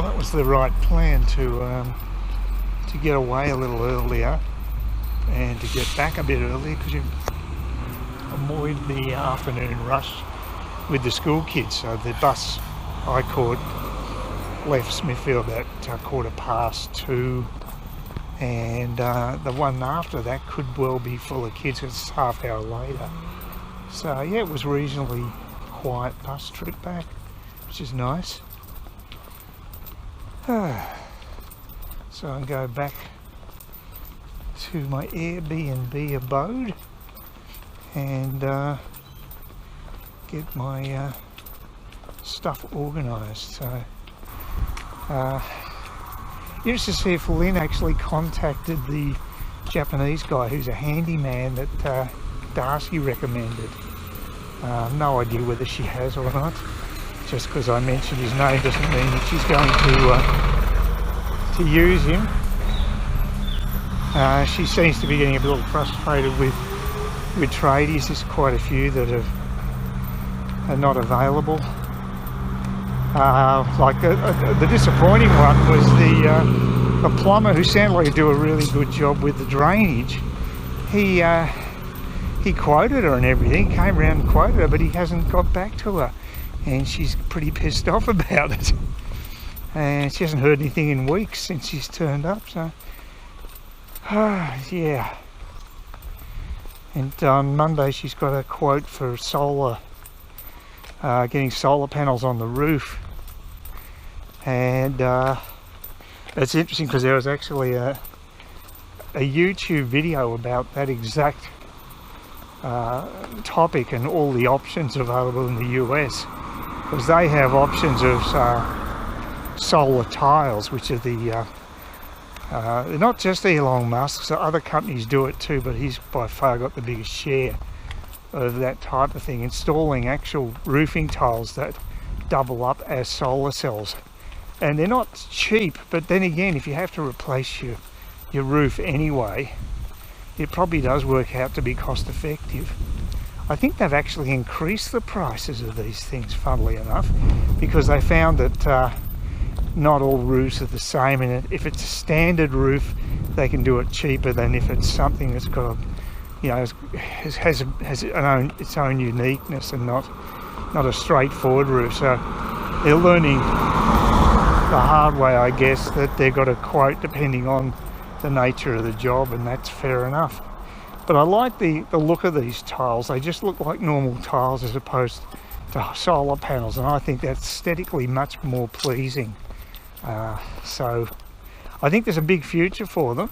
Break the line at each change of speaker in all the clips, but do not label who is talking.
well, that was the right plan to get away a little earlier and to get back a bit earlier, because you avoid the afternoon rush with the school kids. So the bus I caught left Smithfield at 2:15, and the one after that could well be full of kids. It's half hour later. So yeah, it was reasonably quiet bus trip back, which is nice. So I'll go back to my Airbnb abode and get my stuff organised. So interested to see if Lynn actually contacted the Japanese guy who's a handyman that Darcy recommended. No idea whether she has or not. Just because I mentioned his name doesn't mean that she's going to use him. She seems to be getting a little frustrated with tradies. There's quite a few that are not available. The disappointing one was the plumber, who sounded like he'd do a really good job with the drainage. He quoted her and everything, came around and quoted her, but he hasn't got back to her, and she's pretty pissed off about it. And she hasn't heard anything in weeks since she's turned up. So yeah. And on Monday she's got a quote for solar, getting solar panels on the roof. And it's interesting because there was actually a YouTube video about that exact topic and all the options available in the US, because they have options of solar tiles, which are they're not just Elon Musk, so other companies do it too, but he's by far got the biggest share of that type of thing, installing actual roofing tiles that double up as solar cells. And they're not cheap, but then again, if you have to replace your roof anyway, it probably does work out to be cost effective. I think they've actually increased the prices of these things, funnily enough, because they found that not all roofs are the same, and if it's a standard roof they can do it cheaper than if it's something that's got has its own uniqueness and not a straightforward roof. So they're learning the hard way, I guess, that they've got a quote depending on the nature of the job, and that's fair enough. But I like the look of these tiles. They just look like normal tiles as opposed to solar panels, and I think that's aesthetically much more pleasing. So I think there's a big future for them,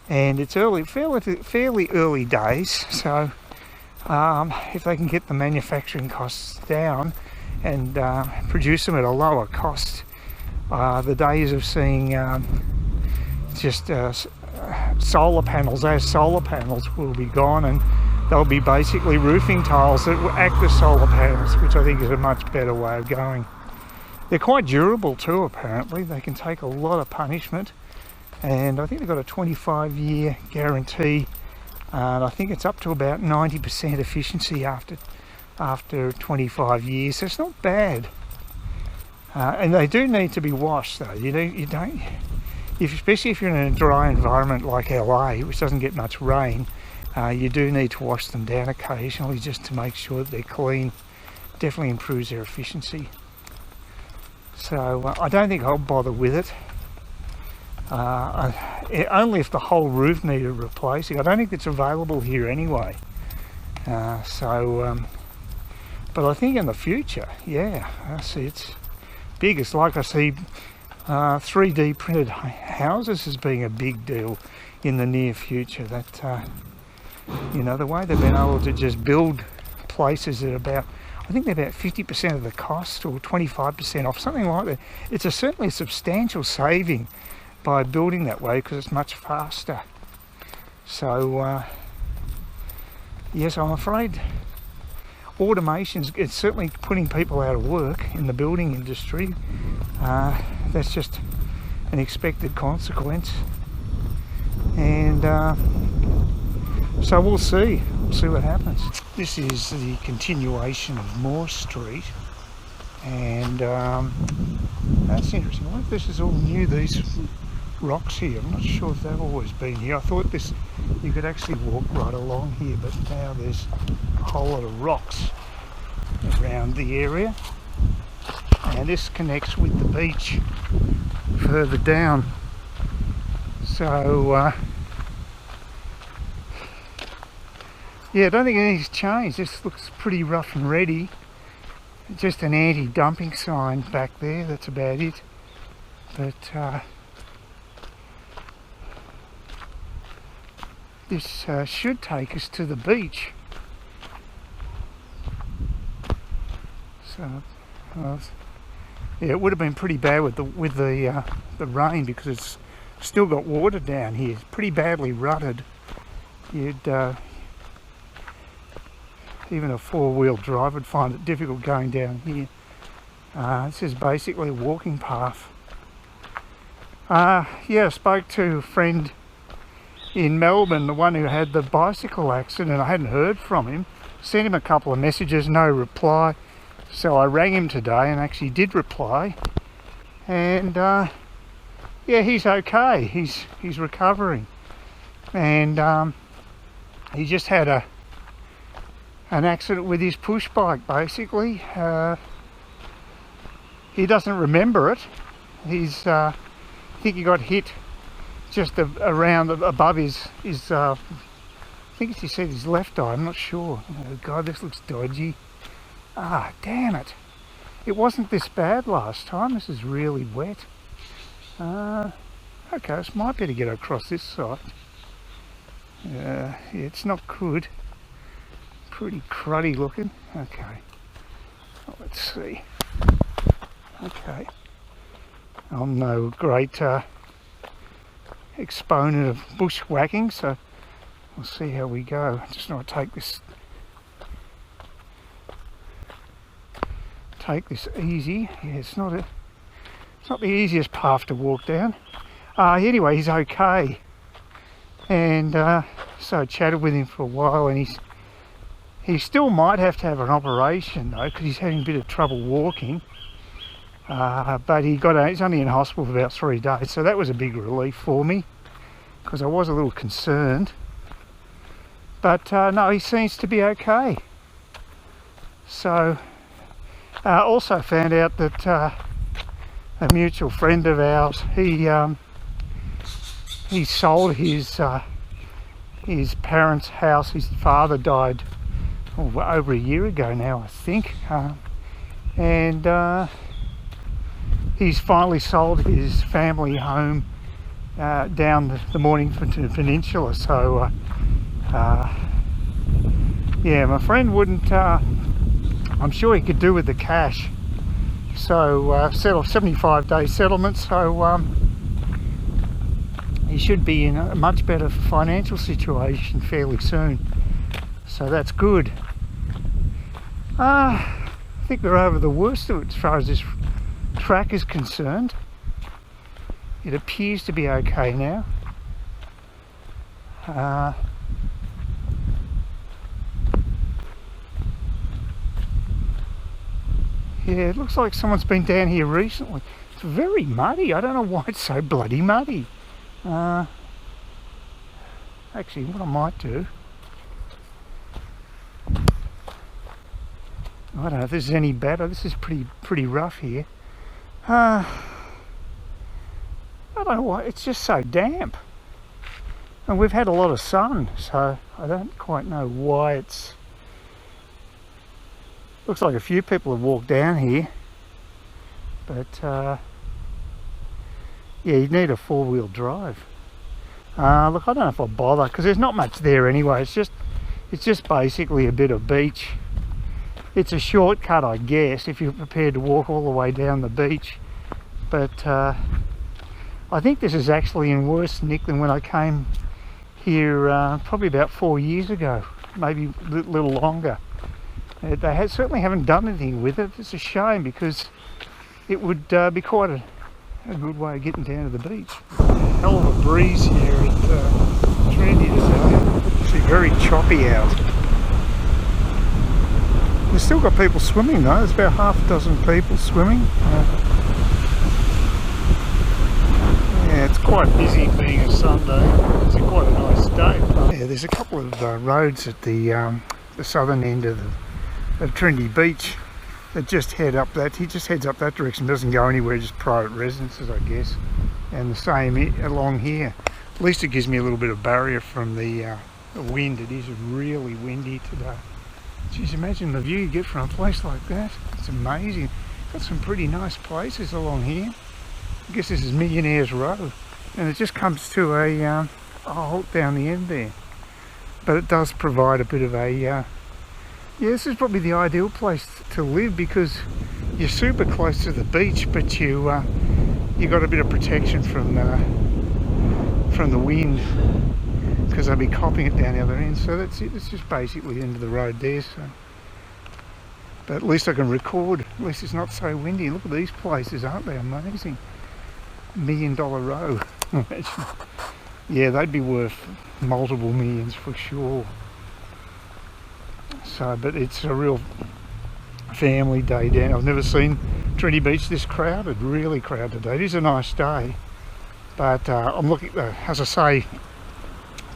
and it's fairly early days. So if they can get the manufacturing costs down and produce them at a lower cost, the days of seeing just solar panels as solar panels will be gone, and they'll be basically roofing tiles that will act as solar panels, which I think is a much better way of going. They're quite durable too, apparently. They can take a lot of punishment, and I think they've got a 25-year guarantee, and I think it's up to about 90% efficiency after 25 years. So it's not bad. And they do need to be washed though. You don't, especially if you're in a dry environment like LA, which doesn't get much rain, you do need to wash them down occasionally just to make sure that they're clean. Definitely improves their efficiency. So I don't think I'll bother with it. Only if the whole roof needed replacing. I don't think it's available here anyway. But I think in the future, yeah, I see it's big. It's like I see 3D printed houses as being a big deal in the near future. That the way they've been able to just build places at about, I think they're about 50% of the cost or 25% off, something like that. It's certainly a substantial saving by building that way because it's much faster. So yes, I'm afraid automation's, it's certainly putting people out of work in the building industry. That's just an expected consequence, and so we'll see what happens. This is the continuation of Moore Street, and That's interesting. I wonder if this is all new, these rocks here. I'm not sure if they've always been here. I thought this, you could actually walk right along here, but now there's a whole lot of rocks around the area. And this connects with the beach further down. So, yeah, I don't think anything's changed. This looks pretty rough and ready. Just an anti-dumping sign back there, that's about it. But this should take us to the beach. So, yeah, it would have been pretty bad with the rain, because it's still got water down here. It's pretty badly rutted. You'd even a four-wheel drive would find it difficult going down here. This is basically a walking path. Yeah, I spoke to a friend in Melbourne, the one who had the bicycle accident. I hadn't heard from him. Sent him a couple of messages, no reply. So I rang him today and actually did reply. And yeah, he's okay. He's recovering. And he just had an accident with his push bike, basically. He doesn't remember it. I think he got hit just around above his I think he said his left eye, I'm not sure. Oh God, this looks dodgy. Ah, damn it. It wasn't this bad last time. This is really wet. Okay, this might be to get across this side. Yeah, it's not good. Pretty cruddy looking. Okay. Oh, let's see. Okay. I'm no great exponent of bushwhacking, so we'll see how we go. Just want to take this easy. Yeah, it's not the easiest path to walk down. Anyway, he's okay, and so I chatted with him for a while, and he still might have to have an operation though, because he's having a bit of trouble walking. But he's only in hospital for about 3 days, so that was a big relief for me, because I was a little concerned. But no, he seems to be okay. So also found out that a mutual friend of ours, he sold his parents' house. His father died over a year ago now, I think, and he's finally sold his family home down the Mornington Peninsula. So yeah, my friend wouldn't, I'm sure he could do with the cash, so settle 75-day settlement, so he should be in a much better financial situation fairly soon, so that's good. I think we're over the worst of it as far as this track is concerned. It appears to be okay now. Yeah, it looks like someone's been down here recently. It's very muddy. I don't know why it's so bloody muddy. Actually, what I might do, I don't know if this is any better. This is pretty rough here. I don't know why, it's just so damp. And we've had a lot of sun, so I don't quite know why it's... Looks like a few people have walked down here, but yeah, you need a four-wheel drive. Look, I don't know if I'll bother, because there's not much there anyway. It's just basically a bit of beach. It's a shortcut, I guess, if you're prepared to walk all the way down the beach. But I think this is actually in worse nick than when I came here probably about 4 years ago, maybe a little longer. They certainly haven't done anything with it. It's a shame, because it would be quite a good way of getting down to the beach. Hell of a breeze here at Trinity today. It's very choppy out. We've still got people swimming though. There's about half a dozen people swimming. quite busy being a Sunday. It's quite a nice day. Yeah, there's a couple of roads at the southern end of Trinity Beach that just head up that. He just heads up that direction, doesn't go anywhere, just private residences, I guess. And the same along here. At least it gives me a little bit of barrier from the wind. It is really windy today. Jeez, imagine the view you get from a place like that. It's amazing. Got some pretty nice places along here. I guess this is Millionaires Row, and it just comes to a halt down the end there. But it does provide a bit of a yeah, this is probably the ideal place to live because you're super close to the beach, but you got a bit of protection from the wind because they'll be copping it down the other end. So that's it. It's just basically the end of the road there. So, but at least I can record. At least it's not so windy. Look at these places, aren't they amazing? $1 million row. Yeah, they'd be worth multiple millions for sure. So, but it's a real family day down. I've never seen Trinity Beach this crowded, really crowded today. It is a nice day, but I'm looking, as I say,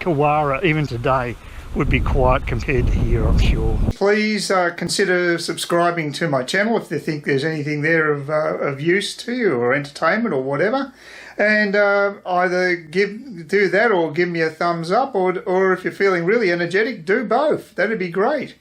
Kawara, even today, would be quiet compared to here, I'm sure. Please consider subscribing to my channel if you think there's anything there of use to you or entertainment or whatever. And either do that or give me a thumbs up, or if you're feeling really energetic, do both. That'd be great.